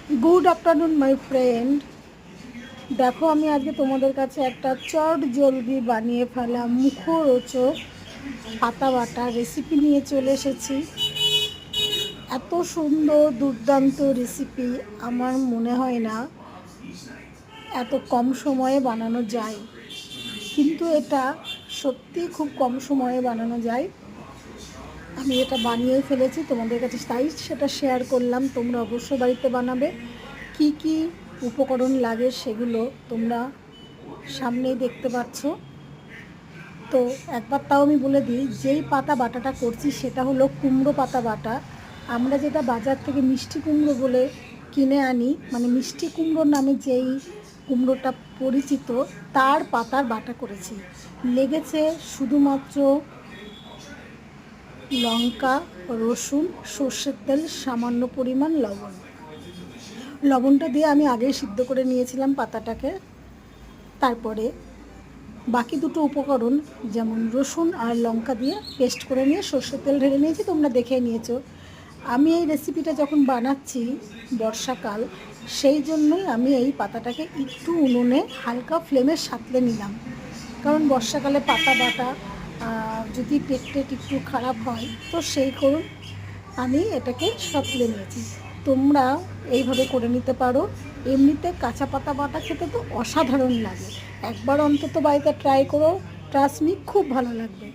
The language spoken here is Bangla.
Good afternoon my friend. देखो আমি আজকে তোমাদের কাছে একটা চট জলদি বানিয়ে ফেলা মুখরোচক পাতা বাটা রেসিপি নিয়ে চলে এসেছি। এত সুন্দর দুর্দান্ত রেসিপি আমার মনে হয় না এত কম সময়ে বানানো যায়, কিন্তু এটা সত্যি খুব কম সময়ে বানানো যায়। আমি এটা বানিয়ে ফেলেছি, তোমাদের কাছে তাই সেটা শেয়ার করলাম। তোমরা অবশ্যই বাড়িতে বানাবে। কি কি উপকরণ লাগে সেগুলো তোমরা সামনেই দেখতে পাচ্ছ। তো একবার তাও আমি বলে দিই, যেই পাতা বাটাটা করছি সেটা হলো কুমড়ো পাতা বাটা। আমরা যেটা বাজার থেকে মিষ্টি কুমড়ো বলে কিনে আনি, মানে মিষ্টি কুমড়ো নামে যেই কুমড়োটা পরিচিত, তার পাতার বাটা করেছি। লেগেছে শুধুমাত্র লঙ্কা, রসুন, সর্ষের তেল, সামান্য পরিমাণ লবণ। লবণটা দিয়ে আমি আগেই সিদ্ধ করে নিয়েছিলাম পাতাটাকে। তারপরে বাকি দুটো উপকরণ যেমন রসুন আর লঙ্কা দিয়ে পেস্ট করে নিয়ে সর্ষের তেল ঢেলে নিয়েছি, তোমরা দেখে নিয়েছো। আমি এই রেসিপিটা যখন বানাচ্ছি বর্ষাকাল, সেই জন্যই আমি এই পাতাটাকে একটু উনুনে হালকা ফ্লেমে সাঁতলে নিলাম। কারণ বর্ষাকালে পাতা বাটা যদি পেট একটু খারাপ হয়, তো সেই করুন আমি এটাকে সাঁতলে নিয়েছি। তোমরা এইভাবে করে নিতে পারো। এমনিতে কাঁচা পাতা বাটা খেতে তো অসাধারণ লাগে। একবার অন্তত বাড়িতে ট্রাই করো, ট্রাস্ট মি, খুব ভালো লাগবে।